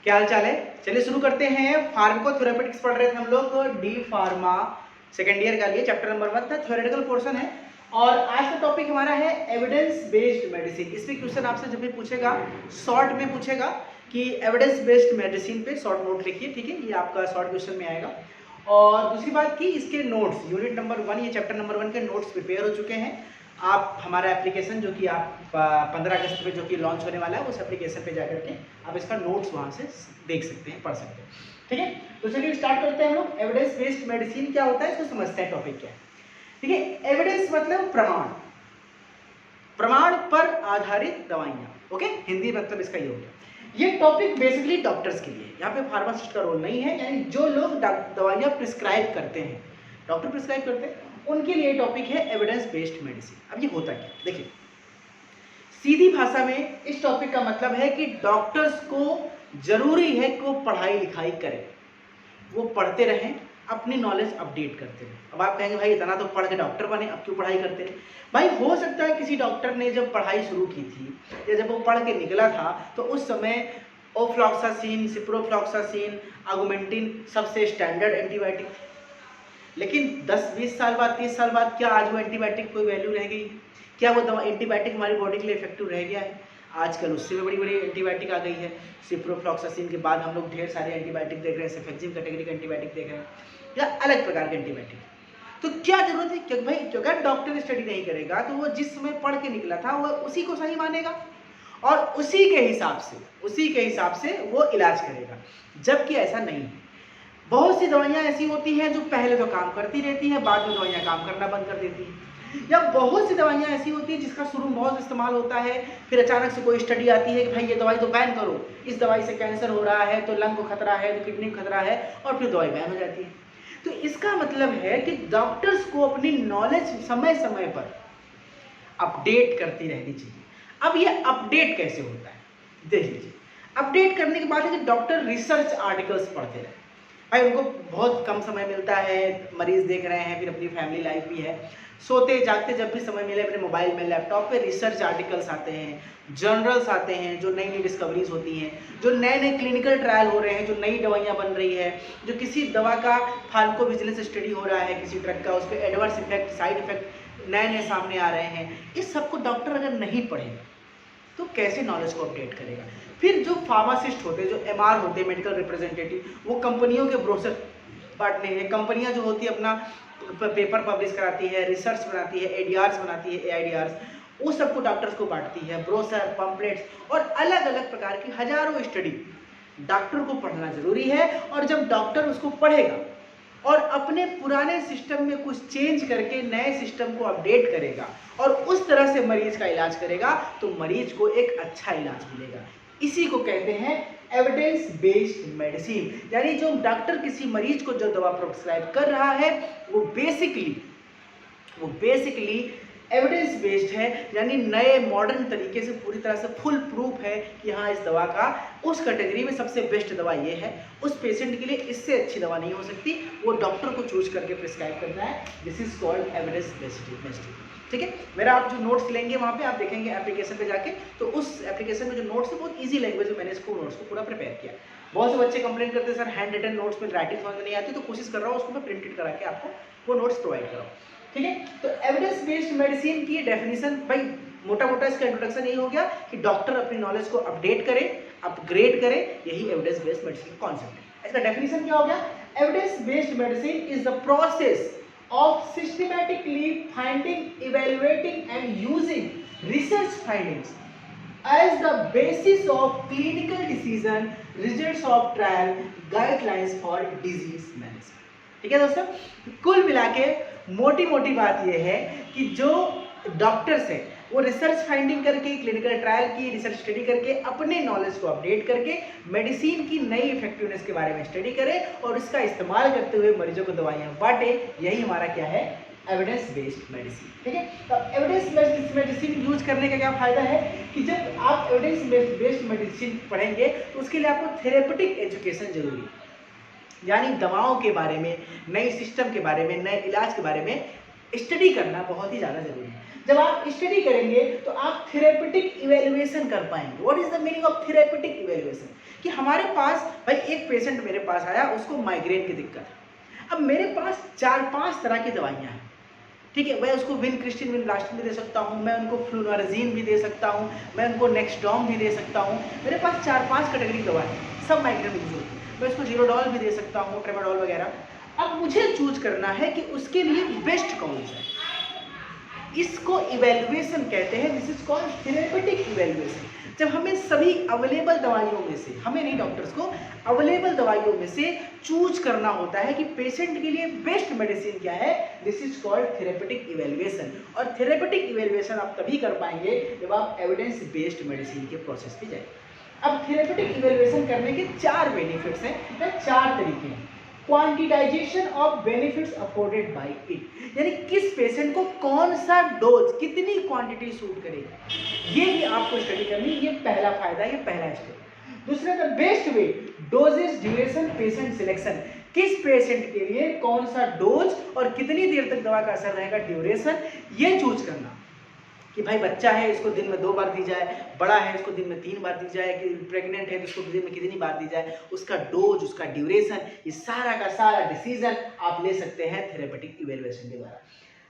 क्या हाल चाल है। चलिए शुरू करते हैं। फार्माकोथेरेपेटिक्स पढ़ रहे थे हम लोग, डी फार्मा सेकेंड ईयर का लिए चैप्टर नंबर 1 था, थ्योरेटिकल पोर्शन है। और आज का टॉपिक हमारा है एविडेंस बेस्ड मेडिसिन। इसमें क्वेश्चन आपसे जब भी पूछेगा, शॉर्ट में पूछेगा कि एविडेंस बेस्ड मेडिसिन पे शॉर्ट नोट लिखिए, ठीक है, ये आपका शॉर्ट क्वेश्चन में आएगा। और दूसरी बात कि इसके नोट्स, यूनिट नंबर 1 ये चैप्टर नंबर 1 के नोट्स प्रिपेयर हो चुके हैं। आप हमारा एप्लीकेशन जो कि आप 15 अगस्त पे जो कि लॉन्च होने वाला है, उस एप्लीकेशन पे जाकर के आप इसका नोट्स वहाँ से देख सकते हैं, पढ़ सकते हैं, ठीक है। तो चलिए स्टार्ट करते हैं हम लोग। एविडेंस बेस्ड मेडिसिन क्या होता है, इसको समझते हैं टॉपिक क्या है, ठीक है। एविडेंस मतलब प्रमाण, प्रमाण पर आधारित दवाइयाँ, ओके, हिंदी मतलब इसका ये हो गया। ये टॉपिक बेसिकली डॉक्टर्स के लिए, यहाँ पे फार्मासिस्ट का रोल नहीं है, यानी जो लोग दवाइयाँ प्रिस्क्राइब करते हैं, डॉक्टर प्रिस्क्राइब करते हैं, उनके लिए टॉपिक है एविडेंस बेस्ड मेडिसिन। अब ये होता क्या, देखिए सीधी भाषा में इस टॉपिक का मतलब है कि डॉक्टर्स को जरूरी है कि वो पढ़ाई लिखाई करें, वो पढ़ते रहें, अपनी नॉलेज अपडेट करते रहें। अब आप कहेंगे भाई इतना तो पढ़ के डॉक्टर बने, अब क्यों पढ़ाई करते रहे। भाई हो सकता है किसी डॉक्टर ने जब पढ़ाई शुरू की थी या जब वो पढ़ के निकला था तो उस समय ओफ्लॉक्सासिन, सिप्रोफ्लॉक्सासिन, ऑगमेंटिन सबसे स्टैंडर्ड एंटीबायोटिक थे। लेकिन 10-20 साल बाद, 30 साल बाद क्या आज वो एंटीबायोटिक कोई वैल्यू रह गई? क्या वो दवा एंटीबायोटिक हमारी बॉडी के लिए इफेक्टिव रह गया है? आजकल उससे भी बड़ी बड़ी एंटीबायोटिक आ गई है। सिप्रोफ्लॉक्सासिन के बाद हम लोग ढेर सारे एंटीबायोटिक देख रहे हैं, सेफेक्सिम कैटेगरी का एंटीबायोटिक देख रहे हैं या अलग प्रकार के एंटीबायोटिक। तो क्या जरूरत है, क्योंकि भाई अगर डॉक्टर स्टडी नहीं करेगा तो वो जिस समय पढ़ के निकला था वो उसी को सही मानेगा और उसी के हिसाब से वो इलाज करेगा, जबकि ऐसा नहीं है। बहुत सी दवाइयाँ ऐसी होती हैं जो पहले तो काम करती रहती हैं, बाद में दवाइयाँ काम करना बंद कर देती हैं। या बहुत सी दवाइयाँ ऐसी होती हैं जिसका शुरू में बहुत इस्तेमाल होता है, फिर अचानक से कोई स्टडी आती है कि भाई ये दवाई तो बैन करो, इस दवाई से कैंसर हो रहा है, तो लंग को खतरा है, तो किडनी को खतरा है, और फिर दवाई बैन हो जाती है। तो इसका मतलब है कि डॉक्टर्स को अपनी नॉलेज समय समय पर अपडेट करती रहनी चाहिए। अब ये अपडेट कैसे होता है, देख लीजिए। अपडेट करने के बाद है कि डॉक्टर रिसर्च आर्टिकल्स पढ़ते रहे। भाई उनको बहुत कम समय मिलता है, मरीज देख रहे हैं, फिर अपनी फैमिली लाइफ भी है, सोते जागते जब भी समय मिले अपने मोबाइल में, लैपटॉप पे रिसर्च आर्टिकल्स आते हैं, जर्नल्स आते हैं, जो नई नई डिस्कवरीज होती हैं, जो नए नए क्लिनिकल ट्रायल हो रहे हैं, जो नई दवाइयाँ बन रही है, जो किसी दवा का फार्माकोविजिलेंस स्टडी हो रहा है, किसी ड्रग का, उस पर एडवर्स इफेक्ट, साइड इफेक्ट नए नए सामने आ रहे हैं। इस सबको डॉक्टर अगर नहीं पढ़ेगा तो कैसे नॉलेज को अपडेट करेगा। फिर जो फार्मासिस्ट होते हैं, जो एमआर होते हैं, मेडिकल रिप्रेजेंटेटिव, वो कंपनियों के ब्रोशर बांटने हैं। कंपनियां जो होती है अपना पेपर पब्लिश कराती है, रिसर्च बनाती है, एडीआर्स बनाती है, एआईडीआर्स, वो सबको डॉक्टर्स को बांटती है, ब्रोशर, पम्पलेट्स और अलग अलग प्रकार की हजारों स्टडी डॉक्टर को पढ़ना जरूरी है। और जब डॉक्टर उसको पढ़ेगा और अपने पुराने सिस्टम में कुछ चेंज करके नए सिस्टम को अपडेट करेगा और उस तरह से मरीज का इलाज करेगा तो मरीज को एक अच्छा इलाज मिलेगा। इसी को कहते हैं एविडेंस बेस्ड मेडिसिन। यानी जो डॉक्टर किसी मरीज को जो दवा प्रिस्क्राइब कर रहा है वो बेसिकली एविडेंस बेस्ड है, यानी नए मॉडर्न तरीके से पूरी तरह से फुल प्रूफ है कि हाँ इस दवा का उस कैटेगरी में सबसे बेस्ट दवा ये है, उस पेशेंट के लिए इससे अच्छी दवा नहीं हो सकती, वो डॉक्टर को चूज करके प्रिस्क्राइब करना है। This is called evidence based medicine, ठीक है। मेरा आप जो नोट्स लेंगे वहाँ पे आप देखेंगे एप्लीकेशन पे जाके, तो उस एप्लीकेशन में जो नोट्स है बहुत ईजी लैंग्वेज में मैंने इसको नोट्स को पूरा प्रिपेयर किया। बहुत से बच्चे कंप्लेंट करते हैं सर हैंड रिटन नोट्स में राइटिंग समझ में नहीं आती, तो कोशिश कर रहा हूँ उसको मैं प्रिंटेड करा के आपको वो नोट्स प्रोवाइड कराऊँ, ठीक है। तो एविडेंस बेस्ड मेडिसिन की डेफिनेशन भाई मोटा मोटा इसका इंट्रोडक्शन यही हो गया कि डॉक्टर अपनी नॉलेज को अपडेट करे, अपग्रेड करे, यही एविडेंस बेस्ड मेडिसिन का कॉन्सेप्ट है। इसका डेफिनेशन क्या हो गया? Evidence based medicine is the process of systematically finding, evaluating and using research findings as the basis of clinical decision, results of trial, guidelines for disease management। ठीक है दोस्तों, कुल मिला के मोटी मोटी बात यह है कि जो डॉक्टर्स है वो रिसर्च फाइंडिंग करके, क्लिनिकल ट्रायल की रिसर्च स्टडी करके, अपने नॉलेज को अपडेट करके मेडिसिन की नई इफेक्टिवनेस के बारे में स्टडी करें और इसका इस्तेमाल करते हुए मरीजों को दवाइयाँ बांटे। यही हमारा क्या है? एविडेंस बेस्ड मेडिसिन, ठीक है। तो एविडेंस बेस्ड मेडिसिन यूज करने का क्या फायदा है कि जब आप एविडेंस बेस्ड मेडिसिन पढ़ेंगे तो उसके लिए आपको थेरेपेटिक एजुकेशन जरूरी है, यानी दवाओं के बारे में, नई सिस्टम के बारे में, नए इलाज के बारे में स्टडी करना बहुत ही ज़्यादा जरूरी है। जब आप स्टडी करेंगे तो आप थेरेपेटिक इवैल्यूएशन कर पाएंगे। What is the meaning of therapeutic evaluation? कि हमारे पास भाई एक पेशेंट मेरे पास आया, उसको माइग्रेन की दिक्कत है। अब मेरे पास 4-5 तरह की दवाइयाँ हैं, ठीक है। मैं उसको विनक्रिस्टिन विनब्लास्टिन भी दे सकता हूँ, मैं उनको फ्लूनारजीन भी दे सकता हूँ, मैं उनको नेक्सडॉम भी दे सकता हूँ। मेरे पास 4-5 कैटेगरी दवा है, सब माइग्रेन में यूज होती है। मैं उसको जीरोडॉल भी दे सकता हूँ, ट्रेमाडॉल वगैरह। अब मुझे चूज करना है कि उसके लिए बेस्ट कौन सा है। इसको इवेल्युएशन कहते हैं, this is called therapeutic evaluation. जब हमें सभी अवेलेबल दवाइयों में से, हमें नहीं डॉक्टर्स को, अवेलेबल दवाइयों में से चूज करना होता है कि पेशेंट के लिए बेस्ट मेडिसिन क्या है, this is called therapeutic evaluation. और थेरेपेटिक इवेल्युएशन आप तभी कर पाएंगे जब आप एविडेंस बेस्ड मेडिसिन के प्रोसेस पे जाए। अब थेरेपेटिक इवेल्युएशन करने के 4 बेनिफिट्स हैं, 4 तरीके हैं। Quantitization of benefits afforded by it, यानी किस पेशेंट को कौन सा डोज, कितनी क्वांटिटी सूट करेगा, ये भी आपको स्टडी करनी, ये पहला फायदा, ये पहला स्टेप। दूसरा the best way, doses duration patient selection, किस पेशेंट के लिए कौन सा डोज और कितनी देर तक दवा का असर रहेगा, ड्यूरेशन, ये चूज करना। कि भाई बच्चा है इसको दिन में 2 बार दी जाए, बड़ा है इसको दिन में 3 बार दी जाए, कि प्रेग्नेंट है तो उसको दिन में कितनी बार दी जाए, उसका डोज, उसका ड्यूरेशन, ये सारा का सारा डिसीजन आप ले सकते हैं थेरेपेटिक इवेल्युएशन के द्वारा।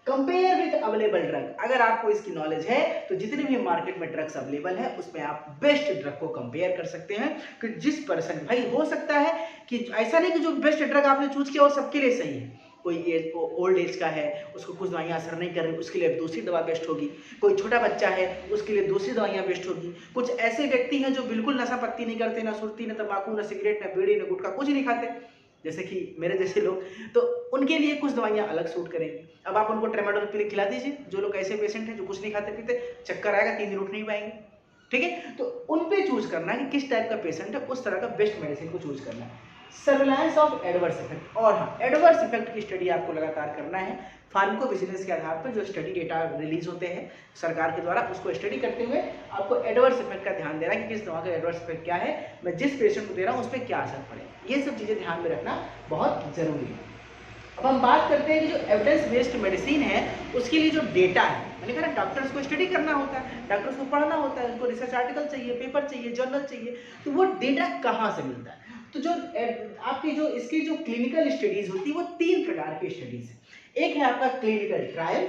कंपेयर विद अवेलेबल ड्रग, अगर आपको इसकी नॉलेज है तो जितने भी मार्केट में ड्रग्स अवेलेबल है उसमें आप बेस्ट ड्रग को कंपेयर कर सकते हैं कि जिस पर्सन, भाई हो सकता है कि ऐसा नहीं कि जो बेस्ट ड्रग आपने चूज किया वो सबके लिए सही है। कोई एज, ओल्ड एज का है, उसको कुछ दवाइयाँ असर नहीं कर रही, उसके लिए दूसरी दवा बेस्ट होगी। कोई छोटा बच्चा है, उसके लिए दूसरी दवाइयाँ बेस्ट होगी। कुछ ऐसे व्यक्ति हैं जो बिल्कुल नशा पत्ती नहीं करते, ना सुरती, ना तंबाकू, ना सिगरेट, ना बीड़ी, ना गुटखा, कुछ नहीं खाते, जैसे कि मेरे जैसे लोग, तो उनके लिए कुछ दवाइयाँ अलग सूट करेंगी। अब आप उनको ट्रेमाडोल पीले खिला दीजिए, जो लोग ऐसे पेशेंट हैं जो कुछ नहीं खाते पीते, चक्कर आएगा, 3 दिन उठ नहीं पाएंगे, ठीक है। तो उन पे चूज करना है कि किस टाइप का पेशेंट है, उस तरह का बेस्ट मेडिसिन को चूज करना है। सर्विलांस ऑफ एडवर्स इफेक्ट, और हाँ, एडवर्स इफेक्ट की स्टडी आपको लगातार करना है। फार्माकोविजिलेंस के आधार पर जो स्टडी डेटा रिलीज होते हैं सरकार के द्वारा, उसको स्टडी करते हुए आपको एडवर्स इफेक्ट का ध्यान देना है कि किस दवा का एडवर्स इफेक्ट क्या है, मैं जिस पेशेंट को दे रहा हूँ उस पर क्या असर पड़े, ये सब चीज़ें ध्यान में रखना बहुत जरूरी है। अब हम बात करते हैं कि जो एविडेंस बेस्ड मेडिसिन है उसके लिए जो डेटा है, मैंने कहा ना डॉक्टर्स को स्टडी करना होता है, डॉक्टर्स को पढ़ना होता है, उनको रिसर्च आर्टिकल चाहिए, पेपर चाहिए, जर्नल चाहिए, तो वो डेटा कहाँ से मिलता है। तो जो आपकी जो इसकी जो क्लिनिकल स्टडीज होती है वो 3 प्रकार की स्टडीज है। एक है आपका क्लिनिकल ट्रायल,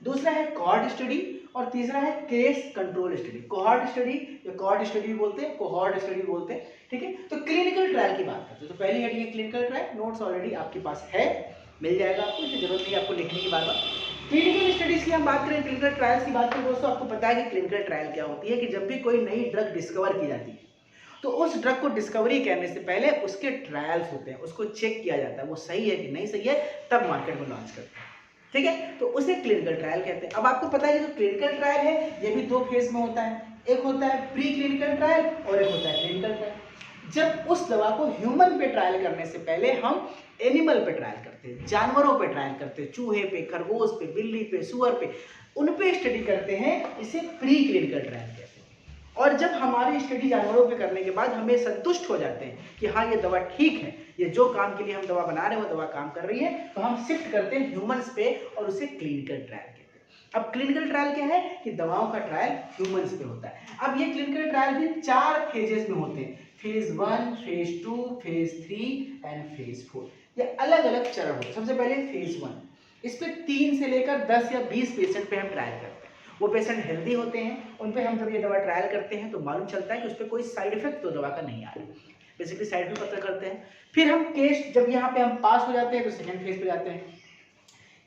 दूसरा है कॉहॉर्ट स्टडी, और तीसरा है केस कंट्रोल स्टडी। कॉहॉर्ट स्टडी या कॉहॉर्ट स्टडी बोलते हैं, कोहॉर्ट स्टडी बोलते हैं, ठीक है। तो क्लिनिकल ट्रायल की बात करते हैं, तो पहली हेडिंग है क्लिनिकल ट्रायल, नोट्स ऑलरेडी आपके पास है, मिल जाएगा आपको, इसकी जरूरत नहीं आपको लिखने की बार बार। क्लिनिकल स्टडीज की हम बात करें, क्लिनिकल ट्रायल्स की बात करें दोस्तों, आपको पता है कि क्लिनिकल ट्रायल क्या होती है, कि जब भी कोई नई ड्रग डिस्कवर की जाती है तो उस ड्रग को डिस्कवरी करने से पहले उसके ट्रायल्स होते हैं, उसको चेक किया जाता है वो सही है कि नहीं सही है, तब मार्केट में लॉन्च करते हैं, ठीक है। तो उसे क्लिनिकल ट्रायल कहते हैं। अब आपको पता है कि जो क्लिनिकल ट्रायल है ये भी 2 फेज में होता है, एक होता है प्री क्लिनिकल ट्रायल और एक होता है क्लिनिकल ट्रायल। जब उस दवा को ह्यूमन पे ट्रायल करने से पहले हम एनिमल पे ट्रायल करते हैं, जानवरों पे ट्रायल करते हैं, चूहे पे, खरगोश पे, बिल्ली पे, सुअर पे, उन पे स्टडी करते हैं, इसे प्री क्लिनिकल ट्रायल कहते हैं। और जब हमारी स्टडी जानवरों पे करने के बाद हमें संतुष्ट हो जाते हैं कि हाँ ये दवा ठीक है, ये जो काम के लिए हम दवा बना रहे हैं वो दवा काम कर रही है, तो हम शिफ्ट करते हैं ह्यूमंस पे और उसे क्लिनिकल ट्रायल कहते हैं। अब क्लिनिकल ट्रायल क्या है कि दवाओं का ट्रायल ह्यूमंस पे होता है। अब ये क्लिनिकल ट्रायल भी 4 फेजेस में होते हैं, phase 1, phase 2, phase 3 and phase 4, ये अलग अलग चरण होते हैं। सबसे पहले फेज 1, इस पे 3 से लेकर 10 या 20 पेशेंट पे हम ट्रायल करते हैं। वो पेशेंट हेल्दी होते हैं, उन पे हम जब ये दवा ट्रायल करते हैं तो मालूम चलता है कि उस पर कोई साइड इफेक्ट तो दवा का नहीं आ रहा, बेसिकली साइड इफेक्ट पता करते हैं। फिर हम केस जब यहाँ पे हम पास हो जाते हैं तो सेकेंड फेज पे जाते हैं,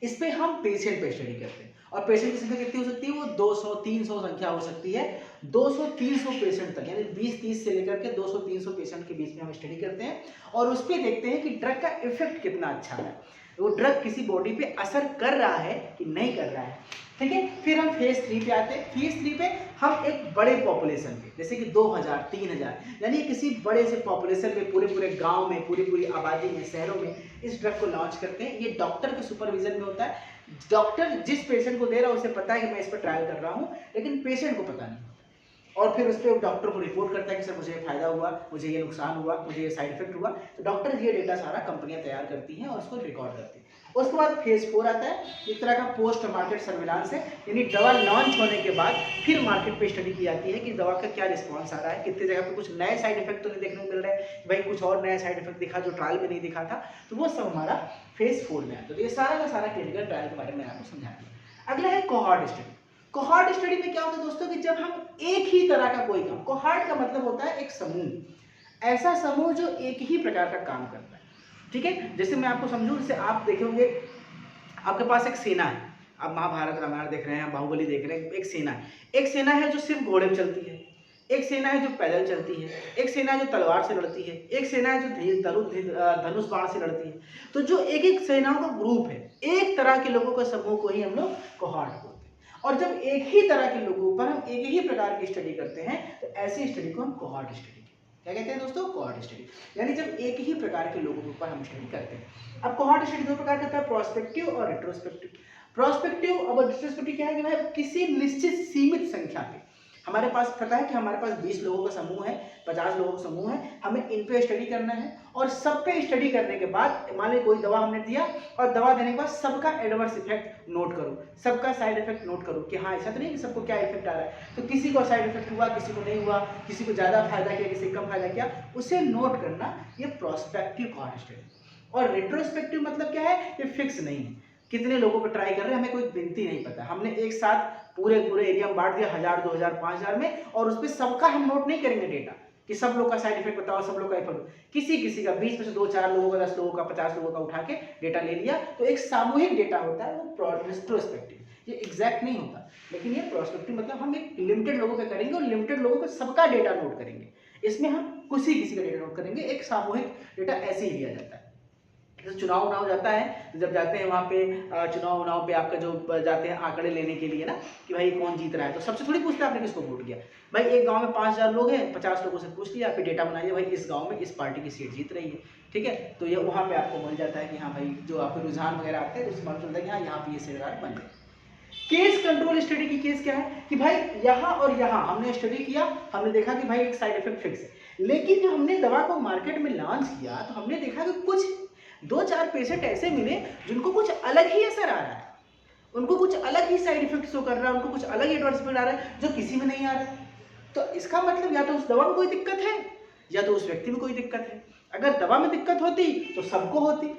इस पे हम पेशेंट पे स्टडी करते हैं, और पेशेंट की संख्या कितनी हो सकती है, वो 200-300 संख्या हो सकती है, 200-300 पेशेंट तक, यानी 20-30 से लेकर के 200-300 पेशेंट के बीच में हम स्टडी करते हैं, और उस पर देखते हैं कि ड्रग का इफेक्ट कितना अच्छा है, वो ड्रग किसी बॉडी पे असर कर रहा है कि नहीं कर रहा है, ठीक है। फिर हम फेज 3 पे आते हैं। फेज 3 पे हम एक बड़े पॉपुलेशन पे, जैसे कि 2000-3000, यानी किसी बड़े से पॉपुलेशन में, पूरे गांव में, पूरी आबादी में, शहरों में इस ड्रग को लॉन्च करते हैं। ये डॉक्टर के सुपरविजन में होता है। डॉक्टर जिस पेशेंट को दे रहा है उसे पता है कि मैं इस पर ट्रायल कर रहा हूँ, लेकिन पेशेंट को पता नहीं। और फिर उस पर डॉक्टर को रिपोर्ट करता है कि सर मुझे ये फायदा हुआ, मुझे ये नुकसान हुआ, मुझे ये साइड इफेक्ट हुआ। तो डॉक्टर ये डेटा सारा कंपनियां तैयार करती हैं और उसको रिकॉर्ड करती हैं। उसके बाद फेज 4 आता है, एक तरह का पोस्ट मार्केट सर्विलांस है, यानी दवा लॉन्च होने के बाद फिर मार्केट पे स्टडी की जाती है कि दवा का क्या रिस्पॉन्स आ रहा है, कितने जगह पे कुछ नए साइड इफेक्ट तो नहीं देखने को मिल रहे हैं, भाई कुछ और नया साइड इफेक्ट दिखा जो ट्रायल में नहीं दिखा था। तो वो सब हमारा फेज 4 में आता है। तो ये सारा का सारा क्लिनिकल ट्रायल के बारे में आपको समझा दिया। अगला है कोहॉर्ट स्टडी। कोहॉर्ट स्टडी में क्या होता है दोस्तों कि जब हम एक ही तरह का कोई काम, कोहॉर्ट का मतलब होता है एक समूह, ऐसा समूह जो एक ही प्रकार का काम करता है, ठीक है। जैसे मैं आपको समझूं, जैसे आप देखेंगे आपके पास एक सेना है, आप महाभारत रामायण देख रहे हैं, बाहुबली देख रहे हैं, एक सेना है। एक सेना है जो सिर्फ घोड़े पे चलती है, एक सेना है जो पैदल चलती है, एक सेना है जो तलवार से लड़ती है, एक सेना है जो धनुष बाण से लड़ती है। तो जो एक एक सेनाओं का ग्रुप है, एक तरह के लोगों का समूह को ही हम लोग कोहॉर्ट बोलते हैं। और जब एक ही तरह के लोगों पर हम एक ही प्रकार की स्टडी करते हैं तो ऐसी स्टडी को हम कोहॉर्ट स्टडी, क्या कहते हैं दोस्तों, कोहॉर्ट स्टडी। यानी जब एक ही प्रकार के लोगों के ऊपर हम स्टडी करते हैं। अब कोहॉर्ट स्टडी दो प्रकार का होता है, प्रोस्पेक्टिव और रेट्रोस्पेक्टिव। प्रोस्पेक्टिव और रेट्रोस्पेक्टिव क्या है कि भाई किसी निश्चित सीमित संख्या पे, हमारे पास पता है कि हमारे पास 20 लोगों का समूह है, 50 लोगों का समूह है, हमें इन पे स्टडी करना है और सब पे स्टडी करने के बाद मान ली कोई दवा हमने दिया और दवा देने के बाद सबका एडवर्स इफेक्ट नोट करो, सबका साइड इफेक्ट नोट करो कि हाँ ऐसा तो नहीं कि सबको क्या इफेक्ट आ रहा है, तो किसी को साइड इफेक्ट हुआ, किसी को नहीं हुआ, किसी को ज़्यादा फायदा किया, किसी को कम फायदा किया, उसे नोट करना, ये प्रोस्पेक्टिव कोहॉर्ट स्टडी। और रेट्रोस्पेक्टिव मतलब क्या है, ये फिक्स नहीं है, कितने लोगों पर ट्राई कर रहे हैं हमें कोई गिनती नहीं पता, हमने एक साथ पूरे एरिया में बांट दिया 1000, 2000, 5000 में, और उस पर सबका हम नोट नहीं करेंगे डेटा कि सब लोग का साइड इफेक्ट बताओ, सब लोग का इफेक्ट, किसी का 20 में से 2-4 लोगों का, 10 लोगों का, 50 लोगों का उठा के डेटा ले लिया, तो एक सामूहिक डेटा होता है वो रेट्रोस्पेक्टिव। ये एग्जैक्ट नहीं होता, लेकिन ये प्रोस्पेक्टिव मतलब हम एक लिमिटेड लोगों का करेंगे और लिमिटेड लोगों का सबका डेटा नोट करेंगे, इसमें हम किसी का डेटा नोट करेंगे, एक सामूहिक डेटा ऐसे ही लिया जाता है। तो चुनाव जाता है, तो जब जाते हैं वहाँ पे चुनाव पे आपका जो जाते हैं आंकड़े लेने के लिए ना कि भाई कौन जीत रहा है, तो सबसे थोड़ी पूछते हैं आपने किसको वोट किया, भाई एक गांव में 5000 लोग हैं, 50 लोगों से पूछ लिया, फिर डेटा बनाइए भाई इस गांव में इस पार्टी की सीट जीत रही है, ठीक है। तो ये वहाँ पे आपको मिल जाता है कि हाँ भाई जो आपके रुझान वगैरह आते हैं उससे मालूम चलता है कि हाँ यहाँ पे ये सरकार बन गई। केस कंट्रोल स्टडी की केस क्या है कि भाई यहाँ और यहाँ हमने स्टडी किया, हमने देखा कि भाई एक साइड इफेक्ट फिक्स है, लेकिन जब हमने दवा को मार्केट में लॉन्च किया तो हमने देखा कि कुछ 2-4 पेशेंट ऐसे मिले जिनको कुछ अलग ही असर आ रहा है, उनको कुछ अलग ही साइड इफेक्ट शो कर रहा है, उनको कुछ अलग ही एडवर्टाइजमेंट आ रहा है जो किसी में नहीं आ रहा है। तो इसका मतलब या तो उस दवा में कोई दिक्कत है या तो उस व्यक्ति में कोई दिक्कत है। अगर दवा में दिक्कत होती तो सबको होती,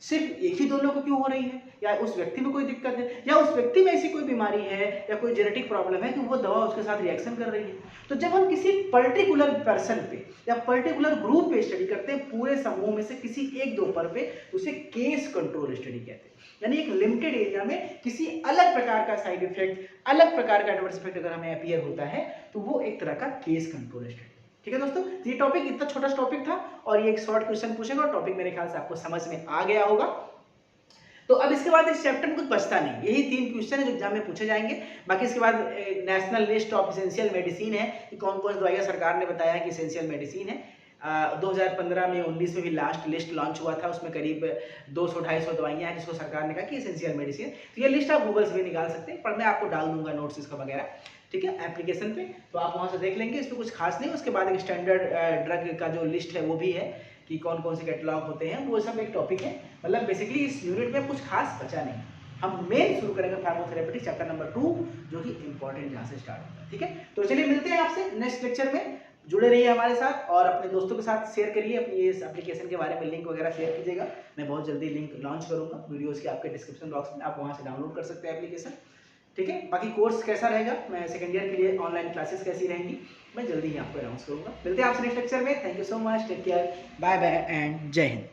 सिर्फ एक ही 2 लोगों को क्यों हो रही है, या उस व्यक्ति में कोई दिक्कत है या उस व्यक्ति में ऐसी कोई बीमारी है या कोई जेनेटिक प्रॉब्लम है कि वो दवा उसके साथ रिएक्शन कर रही है। तो जब हम किसी पर्टिकुलर पर्सन पे या पर्टिकुलर ग्रुप पे स्टडी करते हैं, पूरे समूह में से किसी 1-2 पर पे, उसे केस कंट्रोल स्टडी कहते हैं। यानी एक लिमिटेड एरिया में किसी अलग प्रकार का साइड इफेक्ट, अलग प्रकार का एडवर्स इफेक्ट अगर हमें अपीयर होता है तो वो एक तरह का केस कंट्रोल स्टडी। ठीक है दोस्तों, ये टॉपिक इतना छोटा टॉपिक था और ये एक शॉर्ट क्वेश्चन पूछेगा और टॉपिक मेरे ख्याल से आपको समझ में आ गया होगा। तो अब इसके बाद इस चैप्टर में कुछ बचता नहीं, यही 3 क्वेश्चन है जो एग्जाम में पूछे जाएंगे। बाकी इसके बाद national list of essential medicine है कि कौन कौन सी दवाइयाँ सरकार ने बताया कि एसेंशियल मेडिसिन है। 2015 में 19 में भी लास्ट लिस्ट लॉन्च हुआ था, उसमें करीब 200-250 दवाइयाँ हैं जिसको सरकार ने कहा कि एसेंशियल मेडिसिन। तो ये लिस्ट आप गूगल से भी निकाल सकते हैं, पर मैं आपको डाल दूंगा नोट्स इसका वगैरह, ठीक है, एप्लीकेशन पे, तो आप वहाँ से देख लेंगे, इसमें कुछ खास नहीं। उसके बाद एक स्टैंडर्ड ड्रग का जो लिस्ट है वो भी है कि कौन कौन से कैटलॉग होते हैं, वो सब एक टॉपिक है। मतलब बेसिकली इस यूनिट में कुछ खास बचा नहीं, हम मेन शुरू करेंगे फार्माकोथेरेपेटिक चैप्टर नंबर 2 जो कि इंपॉर्टेंट यहाँ से स्टार्ट होता है। ठीक है, तो चलिए मिलते हैं आपसे नेक्स्ट लेक्चर में, जुड़े रहिए हमारे साथ और अपने दोस्तों के साथ शेयर करिए, अपनी इस एप्लीकेशन के बारे में लिंक वगैरह शेयर कीजिएगा। मैं बहुत जल्दी लिंक लॉन्च करूँगा वीडियोज़ के, आपके डिस्क्रिप्शन बॉक्स में, आप वहाँ से डाउनलोड कर सकते हैं एप्लीकेशन। ठीक है, बाकी कोर्स कैसा रहेगा, मैं सेकेंड ईयर के लिए ऑनलाइन क्लासेस कैसी रहेंगी, मैं जल्दी ही आपको अनाउंस करूँगा। मिलते हैं आपसे नेक्स्ट लेक्चर में। Thank you so much, take care, bye bye and Jai Hind.